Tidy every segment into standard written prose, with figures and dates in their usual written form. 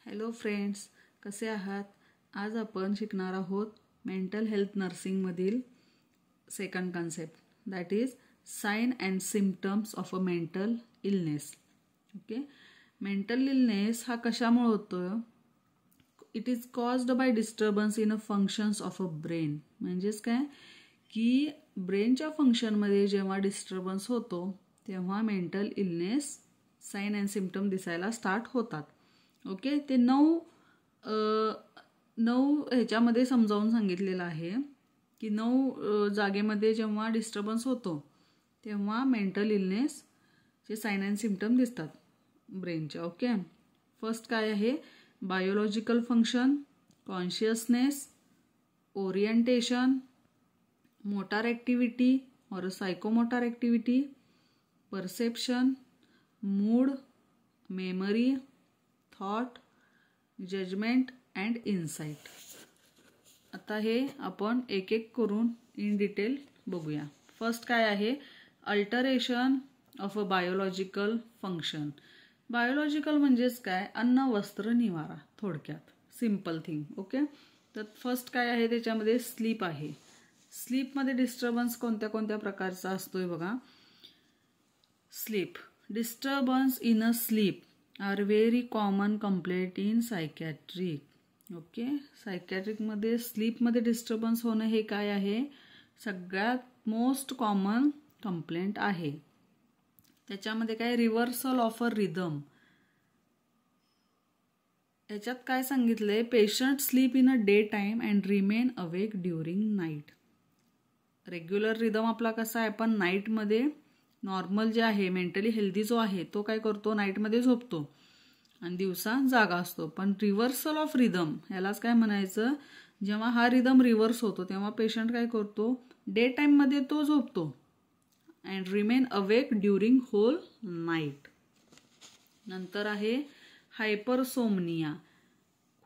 Hello friends, कसे आहात? आज आपण शिकणार आहोत मेंटल हेल्थ नर्सिंगमधील second concept, that is sign and symptoms of a mental illness. Okay, mental illness हा कशामुळे होतो? It is caused by disturbance in a functions of a brain. म्हणजेच काय की ब्रेनच्या फंक्शनमध्ये जेव्हा डिस्टर्बन्स होतो तेव्हा mental illness sign and symptom दिसायला स्टार्ट होतात. ओके, ते नऊ ह्याच्यामध्ये समजावून सांगितलेलं आहे की 9 जागेमध्ये जेव्हा डिस्टर्बन्स होतो तेव्हा मेंटल इलनेसचे साइन अँड सिम्पटम दिसतात ब्रेनच्या. ओके, फर्स्ट काय आहे? Biological function, consciousness, orientation, motor activity और psychomotor activity, perception, mood, memory, thought, judgement and insight. आता हे आपण एक एक करून इन डिटेल बघूया. फर्स्ट काय आहे? Alteration of a biological function. Biological म्हणजेच काय? अन्न, वस्त्र, निवारा, थोडक्यात सिम्पल थिंग. ओके, तर फर्स्ट काय आहे त्याच्यामध्ये? स्लीप आहे. स्लीपमध्ये डिस्टर्बन्स कोणत्या कोणत्या प्रकारचा असतोय बघा. Sleep disturbance in a sleep are very common complaint in psychiatric. Okay, सायकॅट्रिकमध्ये स्लीपमध्ये डिस्टर्बन्स होणं हे काय आहे? सगळ्यात मोस्ट कॉमन कंप्लेंट आहे. त्याच्यामध्ये काय? Reversal of a rhythm. याच्यात काय सांगितलंय? Patient sleep in a day time and remain awake during night. Regular rhythm आपला कसा आहे? आपण नाईटमध्ये नॉर्मल जे आहे मेंटली हेल्दी जो आहे तो काय करतो? नाईटमध्ये झोपतो आणि दिवसा जागा असतो. पण रिव्हर्सल ऑफ रिदम ह्यालाच काय म्हणायचं? जेव्हा हा रिदम रिव्हर्स होतो तेव्हा पेशंट काय करतो? डे टाईममध्ये तो झोपतो and remain awake during whole night. नंतर आहे हायपरसोमनिया.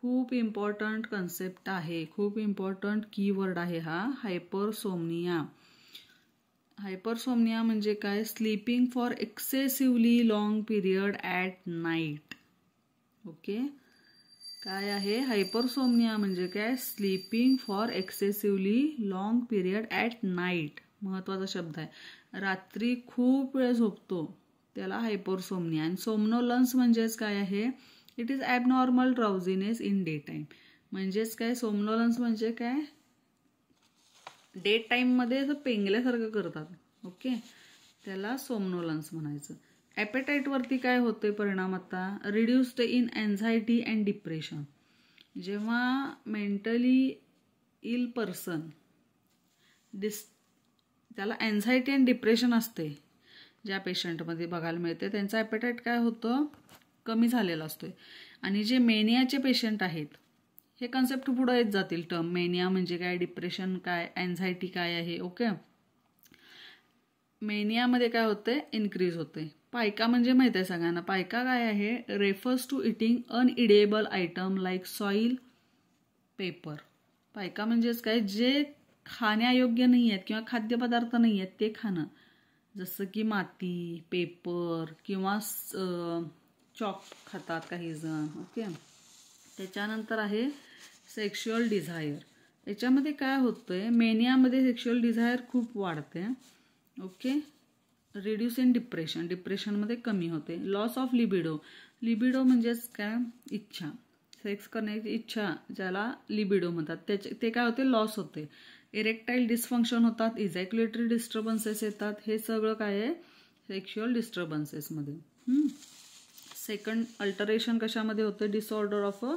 खूप इम्पॉर्टंट कन्सेप्ट आहे, खूप इम्पॉर्टंट कीवर्ड आहे हा, हायपरसोमनिया. हायपरसोमनिया म्हणजे काय? Sleeping for excessively long period at night. Okay, काय आहे? हायपरसोमनिया म्हणजे काय? Sleeping for excessively long period at night. महत्त्वाचा शब्द आहे. रात्री खूप वेळ झोपतो त्याला हायपरसोमनिया. आणि सोमनोलन्स म्हणजेच काय आहे? It is abnormal drowsiness in daytime. म्हणजेच काय? सोमनोलन्स म्हणजे काय? डे टाईममध्ये असं पेंगल्यासारखं करतात. ओके, त्याला सोमनोलन्स म्हणायचं. ॲपेटाईटवरती काय होते परिणाम? आता reduced in anxiety and depression. जेव्हा मेंटली इल पर्सन त्याला एन्झायटी अँड डिप्रेशन असते, ज्या पेशंटमध्ये बघायला मिळते, त्यांचा ॲपेटाईट काय होतं? कमी झालेला असतोय. आणि जे मेनियाचे पेशंट आहेत, हे कन्सेप्ट पुढे येत जातील. टर्म मेनिया म्हणजे काय, डिप्रेशन काय, एन्झायटी काय आहे. ओके, मेनियामध्ये काय होते? इन्क्रीज होते. पायका म्हणजे माहिती आहे सगळ्यांना. पायका काय आहे? Refers to eating inedible item like soil, paper. Pica म्हणजेच काय? जे खाण्यायोग्य नाही आहेत किंवा खाद्यपदार्थ नाही आहेत ते खाणं, जसं की माती, पेपर किंवा चॉक खातात काही जण. ओके, त्याच्यानंतर आहे सेक्शुअल डिझायर. याच्यामध्ये काय होतंय? मेनियामध्ये सेक्शुअल डिझायर खूप वाढते. ओके, रिड्यूस इन डिप्रेशन, डिप्रेशनमध्ये कमी होते. Loss of libido. लिबिडो म्हणजेच काय? इच्छा, सेक्स करण्याची इच्छा, ज्याला लिबिडो म्हणतात, ते काय होते? लॉस होते. इरेक्टाईल डिस्फंक्शन होतात, इजॅक्युलेटरी डिस्टर्बन्सेस येतात. हे सगळं काय आहे? सेक्शुअल डिस्टर्बन्सेसमध्ये. सेकंड अल्टरेशन कशामध्ये होतं? Disorder of a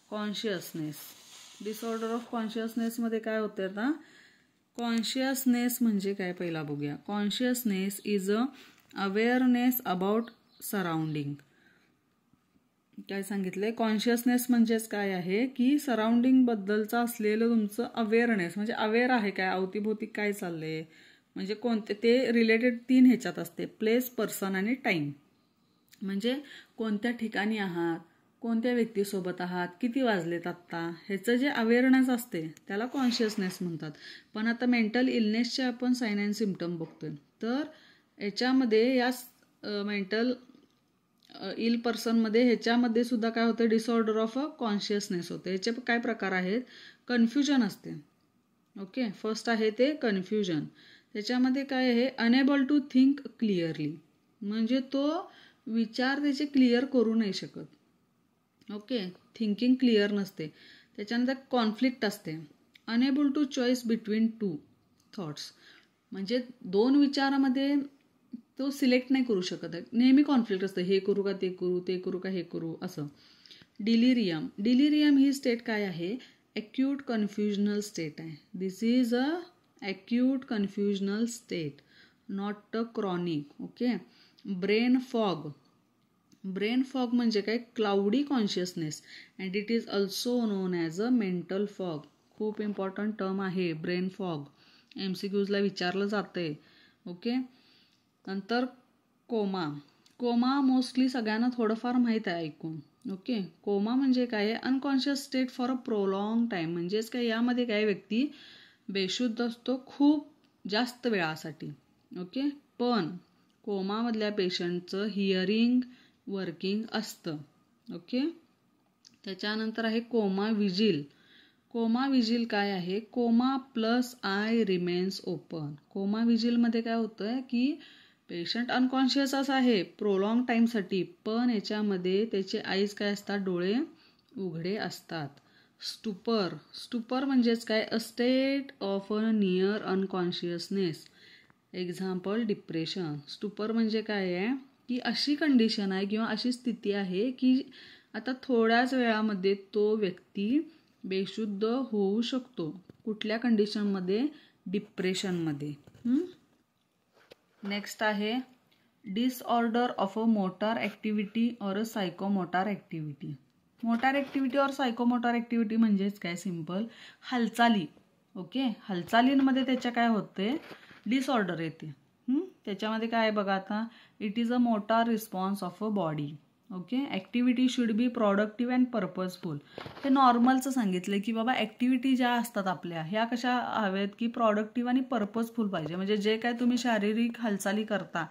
consciousness. Disorder of कॉन्शियसनेसमध्ये काय होतं? आता कॉन्शियसनेस म्हणजे काय पहिला बघूया. Consciousness is a awareness about surrounding. काय सांगितलंय? कॉन्शियसनेस म्हणजेच काय आहे? की सराउंडिंग बद्दलचं असलेलं तुमचं अवेअरनेस, म्हणजे अवेअर आहे काय अवतीभोवती काय चाललंय. म्हणजे कोणते ते रिलेटेड 3 ह्याच्यात असते: प्लेस, पर्सन आणि टाईम. म्हणजे कोणत्या ठिकाणी आहात, कोणत्या व्यक्तीसोबत आहात, किती वाजलेत आत्ता, ह्याचं जे अवेअरनेस असते त्याला कॉन्शियसनेस म्हणतात. पण आता मेंटल इलनेसचे आपण साइन अँड सिम्पटम बघतोय. तर याच्यामध्ये या मेंटल इल पर्सनमध्ये ह्याच्यामध्ये सुद्धा काय होतं, डिसऑर्डर ऑफ कॉन्शियसनेस होते. ह्याचे काय प्रकार आहेत, कन्फ्युजन असते. ओके, फर्स्ट आहे ते कन्फ्युजन. त्याच्यामध्ये काय आहे, अनेबल टू थिंक क्लिअरली, म्हणजे तो विचार त्याचे क्लिअर करू नाही शकत. ओके, थिंकिंग क्लिअर नसते. त्याच्यानंतर कॉन्फ्लिक्ट असते, unable to choice between two thoughts, म्हणजे दोन विचारामध्ये तो सिलेक्ट नाही करू शकत आहे, नेहमी कॉन्फ्लिक्ट असतं, हे करू का ते करू, ते करू का हे करू असं. डिलिरियम, डिलिरियम ही स्टेट काय आहे, ॲक्यूट कन्फ्युजनल स्टेट आहे. This is a acute confusional state, not a chronic. Okay. Brain fog, brain fog म्हणजे काय, cloudy consciousness and it is also known as a mental fog. खूप important term आहे brain fog, MCQजला विचारलं जाते. Okay. नंतर comma, comma mostly सगळ्यांना थोडंफार माहीत आहे ऐकून. ओके, कोमा म्हणजे काय आहे, unconscious state for a prolong time, म्हणजेच काय, यामध्ये काय व्यक्ती बेशुद्ध असतो खूप जास्त वेळासाठी. ओके, पण कोमामधल्या पेशंटचं हिअरिंग वर्किंग असतं. ओके. त्याच्यानंतर आहे कोमा विजिल. कोमा विजिल काय आहे, coma plus eye remains open. Coma विजिलमध्ये काय होतं की पेशंट अनकॉन्शियसच आहे प्रोलॉंग टाईमसाठी, पण याच्यामध्ये त्याचे आईज काय असतात, डोळे उघडे असतात. स्टुपर, स्टुपर म्हणजेच काय, a state of a near unconsciousness, example depression. Stupor म्हणजे काय आहे की अशी कंडिशन आहे किंवा अशी स्थिती आहे की आता थोड्याच वेळामध्ये तो व्यक्ती बेशुद्ध होऊ शकतो. कुठल्या कंडिशनमध्ये, डिप्रेशनमध्ये. नेक्स्ट आहे disorder of a motor activity or a psychomotor activity. Motor activity और सायकोमोटार ॲक्टिव्हिटी म्हणजेच काय, सिम्पल हालचाली. ओके, हालचालींमध्ये त्याच्या काय होते, डिसऑर्डर येते. त्याच्यामध्ये काय आहे बघा आता, it is a motor response of a body. Okay, activity should be productive and purposeful. हे नॉर्मलचं सांगितलं की बाबा ॲक्टिव्हिटी ज्या असतात आपल्या ह्या कशा हव्यात की प्रॉडक्टिव्ह आणि पर्पजफुल पाहिजे, म्हणजे जे काय तुम्ही शारीरिक हालचाली करता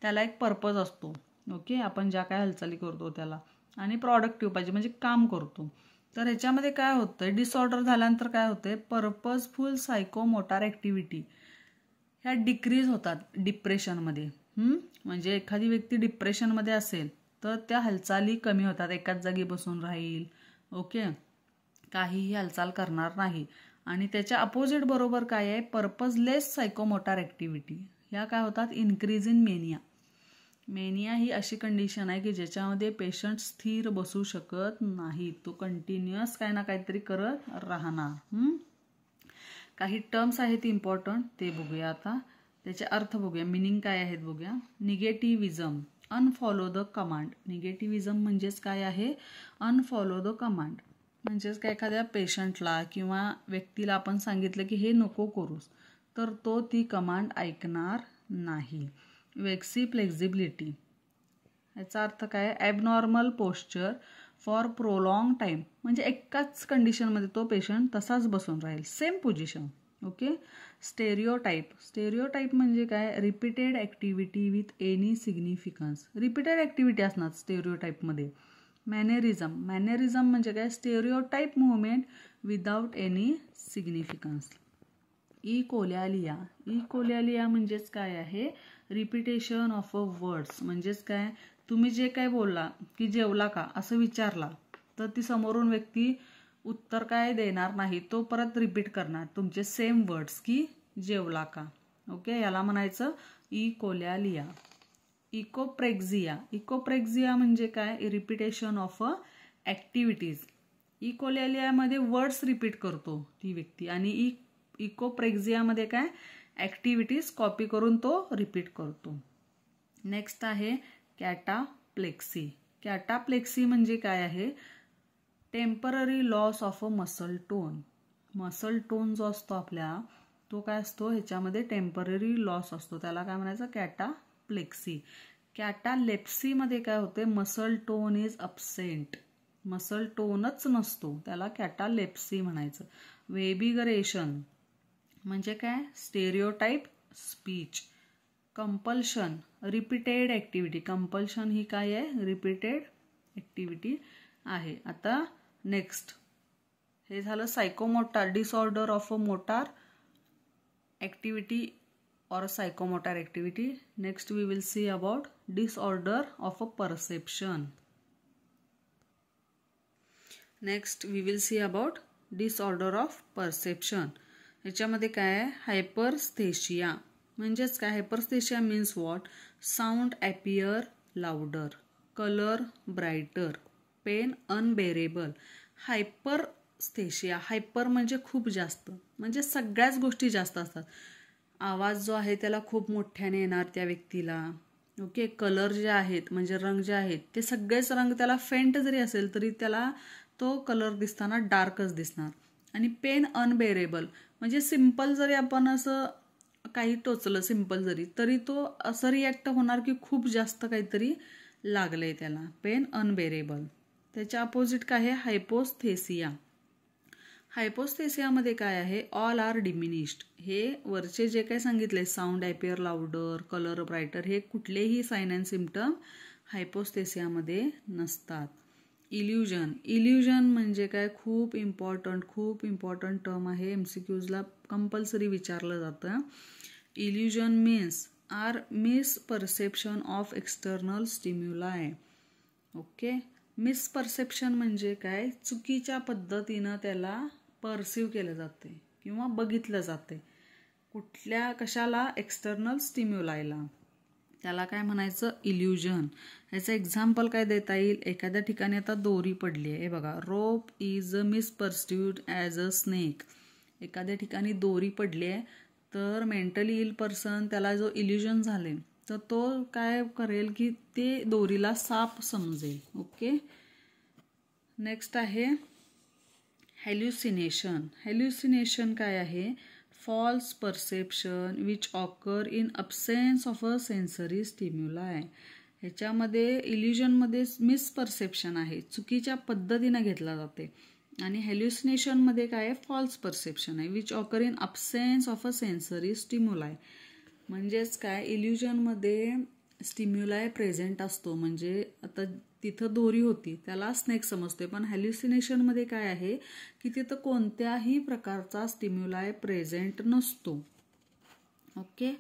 त्याला एक पर्पज असतो. ओके, आपण ज्या काय हालचाली करतो त्याला, आणि प्रॉडक्टिव्ह पाहिजे म्हणजे काम करतो. तर ह्याच्यामध्ये काय होतं, डिसऑर्डर झाल्यानंतर काय होते, पर्पजफुल सायकोमोटार ॲक्टिव्हिटी ह्या डिक्रीज होतात डिप्रेशनमध्ये. म्हणजे एखादी व्यक्ती डिप्रेशनमध्ये असेल तर त्या हालचाली कमी होतात, एकाच जागी बसून राहील. ओके, काहीही हालचाल करणार नाही. आणि त्याच्या अपोजिट बरोबर काय आहे, पर्पजलेस सायकोमोटार ॲक्टिव्हिटी ह्या काय होतात, इन्क्रीज इन मेनिया. मेनिया ही अशी कंडिशन आहे की ज्याच्यामध्ये पेशंट स्थिर बसू शकत नाही, तो कंटिन्युअस काय ना काहीतरी करत राहणार. काही टर्म्स आहेत इम्पॉर्टंट, ते बघूया आता. त्याचे अर्थ बघूया, मिनिंग काय आहेत बघूया. निगेटिव्हिजम, अनफॉलो द कमांड. निगेटिव्हिजम म्हणजेच काय आहे, अनफॉलो द कमांड. म्हणजेच काय, एखाद्या पेशंटला किंवा व्यक्तीला आपण सांगितलं की हे नको करूस, तर तो ती कमांड ऐकणार नाही. वेक्सी फ्लेक्झिबिलिटी, याचा अर्थ काय, abnormal posture for prolong time, म्हणजे एकाच कंडिशनमध्ये तो पेशंट तसाच बसून राहील, सेम पोझिशन. ओके. स्टेरिओटाईप, स्टेरिओटाईप म्हणजे काय, repeated activity with any significance. Repeated activity असणार स्टेरिओटाईपमध्ये. मॅनेरिझम, मॅनेरिझम म्हणजे काय, स्टेरिओटाईप मुवमेंट विदाउट एनी सिग्निफिकन्स. इकोलॅलिया, इकोलॅलिया म्हणजेच काय आहे, रिपिटेशन ऑफ अ वर्ड्स. म्हणजेच काय, तुम्ही जे काय बोलला की जेवला का असं विचारला तर ती समोरून व्यक्ती उत्तर काय देणार नाही, तो परत रिपीट करणार तुमचे सेम वर्ड्स की जेवला का. ओके, याला म्हणायचं इकोलॅलिया. इकोप्रेक्झिया, इकोप्रेक्झिया म्हणजे काय, रिपिटेशन ऑफ अ ॲक्टिव्हिटीज. इकोलॅलियामध्ये वर्ड्स रिपीट करतो ती व्यक्ती, आणि इकोप्रेक्झियामध्ये काय, ॲक्टिव्हिटीज कॉपी करून तो रिपीट करतो. नेक्स्ट आहे कॅटाप्लेक्सी. कॅटाप्लेक्सी म्हणजे काय आहे, temporary loss of a muscle tone. Muscle tone जो असतो आपल्या, तो काय असतो, ह्याच्यामध्ये टेम्पररी लॉस असतो, त्याला काय म्हणायचं, कॅटाप्लेक्सी. कॅटालेप्सीमध्ये काय होते, muscle tone is absent, muscle टोनच नसतो, त्याला कॅटालेप्सी म्हणायचं. वेबिगरेशन म्हणजे काय, stereotype speech. Compulsion, repeated activity. Compulsion ही काय आहे? रिपीटेड ॲक्टिव्हिटी आहे. आता नेक्स्ट, हे झालं psychomotor, disorder of a motor activity or a psychomotor activity. Next we will see about disorder of a perception. Next we will see about disorder of perception. याच्यामध्ये काय आहे? हायपरस्थेशिया. म्हणजेच काय? Hyperesthesia means what? Sound appear louder, colour brighter, pain unbearable. Hyperesthesia, hyper म्हणजे खूप जास्त, म्हणजे सगळ्याच गोष्टी जास्त असतात. आवाज जो आहे त्याला खूप मोठ्याने येणार त्या व्यक्तीला. ओके. कलर जे आहेत म्हणजे रंग जे आहेत ते सगळेच रंग त्याला फेंट जरी असेल तरी त्याला तो कलर दिसताना डार्कच दिसणार. आणि पेन अनबेरेबल म्हणजे सिम्पल जरी आपण असं काही टोचलं सिम्पल जरी तरी तो असं रिॲक्ट होणार की खूप जास्त काहीतरी लागलंय त्याला. Pen unbearable. त्याच्या अपोजिट काय आहे? हायपोस्थेसिया. हायपोस्थेसियामध्ये काय आहे? All are diminished. हे वरचे जे काय सांगितले sound appear louder, colour brighter, हे कुठलेही साईन अँड सिम्पटम हायपोस्थेसियामध्ये नसतात. इल्युजन. इल्युजन म्हणजे काय? खूप इम्पॉर्टंट टर्म आहे. MCQजला कंपल्सरी विचारलं जातं. Illusion means are misperception of external stimuli. Okay. Misperception म्हणजे काय? चुकीच्या पद्धतीनं त्याला परसिव्ह केलं जाते किंवा बघितलं जाते. कुठल्या कशाला? एक्सटर्नल स्टिम्युलायला. त्याला काय म्हणायचं? इल्युजन. याचं एक्झाम्पल काय देता येईल? एखाद्या ठिकाणी आता दोरी पडली आहे. हे बघा, rope is misperceived as a snake. एखाद्या ठिकाणी दोरी पडली आहे तर मेंटली इल पर्सन त्याला जो इल्युजन झाले तर तो काय करेल की ते दोरीला साप समजेल. ओके. नेक्स्ट आहे हॅल्युसिनेशन. हॅल्युसिनेशन काय आहे? False perception which occur in absence of a sensory stimuli. ह्याच्यामध्ये इल्युजनमध्ये मिसपरसेप्शन आहे, चुकीच्या पद्धतीनं घेतला जाते. आणि हॅल्युसिनेशनमध्ये काय आहे? फॉल्स परसेप्शन आहे which occur in absence of a sensory stimuli. म्हणजेच काय? इल्युजनमध्ये स्टिम्युलाय प्रेझेंट असतो, म्हणजे आता तिथं दोरी होती त्याला स्नेक समजते, पण हॅल्युसिनेशनमध्ये काय आहे की तिथं कोणत्याही प्रकारचा स्टिम्युलाय प्रेझेंट नसतो. ओके.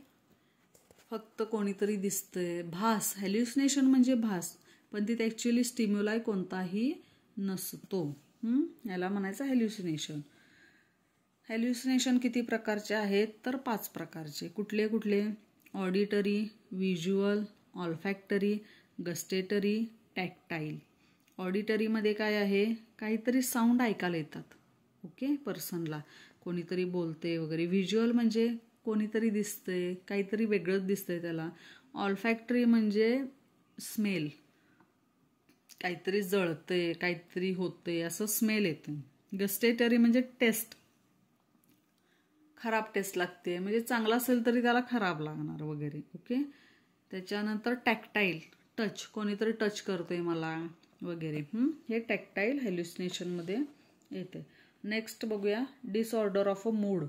फक्त कोणीतरी दिसतंय, भास. हॅल्युसिनेशन म्हणजे भास, पण तिथे ॲक्च्युअली स्टिम्युलाय कोणताही नसतो. याला म्हणायचं हॅल्युसिनेशन. हॅल्युसिनेशन किती प्रकारचे आहेत? तर 5 प्रकारचे. कुठले कुठले? Auditory, visual, olfactory, gustatory, tactile. ऑडिटरीमध्ये काय आहे? काहीतरी साऊंड ऐकायला येतात. ओके. पर्सनला कोणीतरी बोलते वगैरे. व्हिज्युअल म्हणजे कोणीतरी दिसतंय, काहीतरी वेगळंच दिसतंय त्याला. ऑल्फॅक्टरी म्हणजे स्मेल, काहीतरी जळतंय, काहीतरी होतंय असं स्मेल येते. गस्टेटरी म्हणजे टेस्ट, खराब टेस्ट लागते, म्हणजे चांगला असेल तरी त्याला खराब लागणार वगैरे. ओके. त्याच्यानंतर टॅक्टाईल, टच, कोणीतरी टच करतोय मला वगैरे. हे टॅक्टाईल हॅल्युसिनेशनमध्ये येते. नेक्स्ट बघूया डिसऑर्डर ऑफ अ मूड.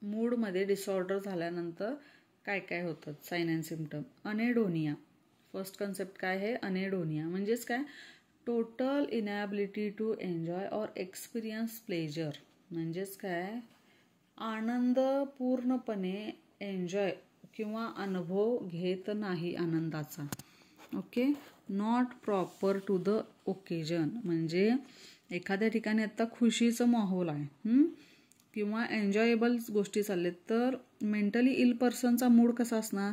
मूडमध्ये डिसऑर्डर झाल्यानंतर काय काय होतं? Sign and symptom. Anhedonia. First concept काय आहे? अनेडोनिया म्हणजेच काय? Total inability to enjoy or experience pleasure. म्हणजेच काय? आनंद पूर्णपणे एन्जॉय किंवा अनुभव घेत नाही आनंदाचा. Okay. Not proper to the occasion. म्हणजे एखाद्या ठिकाणी आता खुशीचं माहोल आहे किंवा एन्जॉयबल गोष्टी चालल्यात तर मेंटली इल पर्सनचा मूड कसा असणार?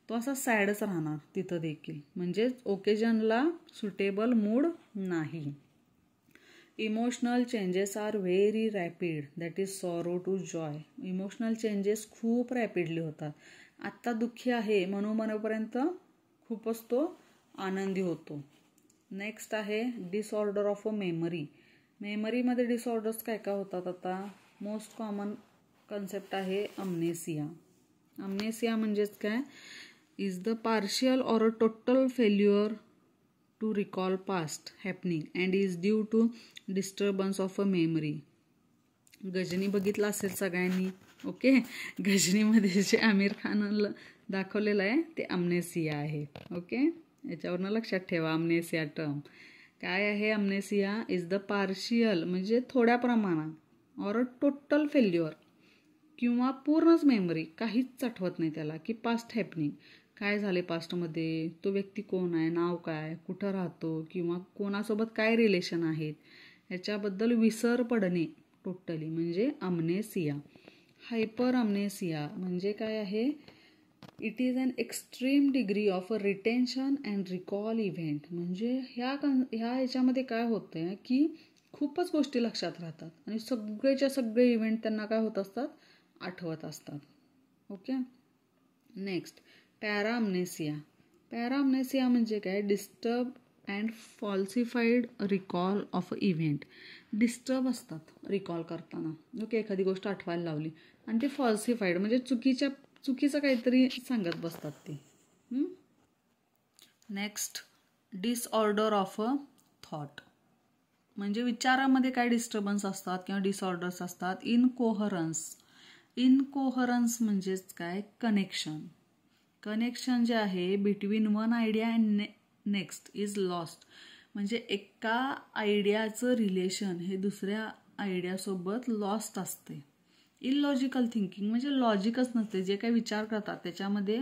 तो असा सॅडच राहणार तिथं देखील. म्हणजेच ओकेजनला सुटेबल मूड नाही. Emotional changes are very rapid, that is sorrow to joy. Emotional changes खूप रॅपिडली होतात. आत्ता दुःखी आहे मनोमनापर्यंत खूपच तो आनंदी होतो. नेक्स्ट आहे डिसऑर्डर ऑफ अ मेमरी. मेमरीमध्ये डिसऑर्डर्स काय काय होतात? आता मोस्ट कॉमन कन्सेप्ट आहे अमनेसिया. अमनेसिया म्हणजेच काय? Is the partial or a total failure to recall past happening and is due to disturbance of a memory. Ghajini बघितला असेल सगळ्यांनी. ओके. गजनीमध्ये जे आमिर खानला दाखवलेलं आहे ते अमनेसिया आहे. ओके, याच्यावरनं लक्षात ठेवा अमनेसिया टर्म काय आहे. अमनेसिया इज द पार्शियल म्हणजे थोड्या प्रमाणात ऑर अ टोटल फेल्युअर किंवा पूर्णच मेमरी, काहीच आठवत नाही त्याला, की पास्ट हॅपनिंग काय झाले पास्टमध्ये, तो व्यक्ती कोण आहे, नाव काय, कुठं राहतो किंवा कोणासोबत काय रिलेशन आहेत ह्याच्याबद्दल विसर पडणे टोटली म्हणजे अमनेसिया. हायपर अमनेसिया म्हणजे काय आहे. It is an extreme degree of a retention and recall event म्हणजे ह्याच्यामध्ये काय होतं आहे की खूपच गोष्टी लक्षात राहतात आणि सगळेच्या सगळे इव्हेंट त्यांना काय होत असतात, आठवत असतात. Okay, next पॅराअमनेसिया. पॅराअमनेसिया म्हणजे काय, disturb and falsified recall of a event. Disturb असतात रिकॉल करताना. ओके, एखादी गोष्ट आठवायला लावली आणि ते फॉल्सिफाईड म्हणजे चुकीचं काहीतरी सांगत बसतात ते. Next disorder of a thought म्हणजे विचारामध्ये काय डिस्टर्बन्स असतात किंवा डिसऑर्डर्स असतात. इनकोहरन्स म्हणजेच काय, कनेक्शन जे आहे between one idea and next is lost म्हणजे एका आयडियाचं रिलेशन हे दुसऱ्या आयडियासोबत लॉस्ट असते. इलॉजिकल थिंकिंग म्हणजे लॉजिकच नसते. जे काही विचार करतात त्याच्यामध्ये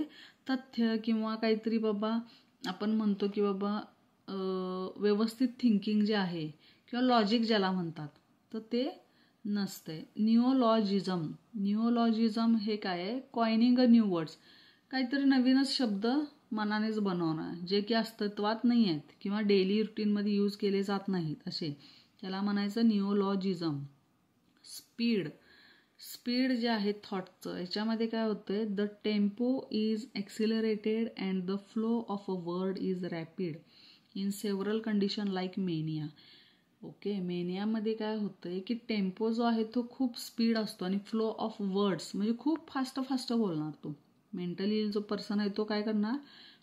तथ्य किंवा काहीतरी बाबा आपण म्हणतो की बाबा व्यवस्थित थिंकिंग जे आहे किंवा लॉजिक ज्याला म्हणतात तर ते नसते. निओलॉजिझम हे काय आहे, कॉइनिंग अ न्यू वर्ड्स काहीतरी नवीनच शब्द मनानेच बनवणं जे की अस्तित्वात नाही आहेत किंवा डेली रुटीनमध्ये यूज केले जात नाहीत असे, त्याला म्हणायचं निओलॉजिझम. स्पीड जे आहे थॉटचं याच्यामध्ये काय होतंय, the tempo is accelerated and the flow of a word is rapid in several condition like mania. Okay, मेनियामध्ये काय होतंय की टेम्पो जो आहे तो खूप स्पीड असतो आणि फ्लो ऑफ वर्ड्स म्हणजे खूप फास्ट बोलणार. तो मेंटली जो पर्सन आहे तो काय करणार,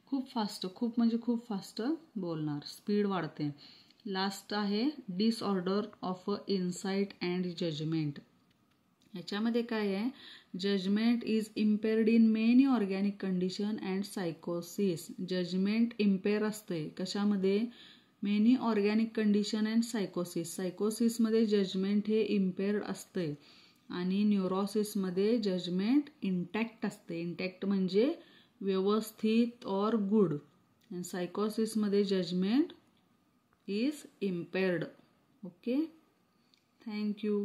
खूप फास्ट बोलणार, स्पीड वाढते. लास्ट आहे disorder of insight and judgement. ह्याच्यामध्ये काय आहे, judgement is impaired in many organic condition and सायकोसिस. जजमेंट इम्पेअर असते कशामध्ये, मेनी ऑर्गॅनिक कंडिशन अँड सायकोसिसमध्ये जजमेंट हे इम्पेअर्ड असते आणि न्यूरोसिसमध्ये जजमेंट इंटॅक्ट असते. इंटॅक्ट म्हणजे व्यवस्थित और गुड. अँड सायकोसिसमध्ये judgement is impaired. Okay, thank you.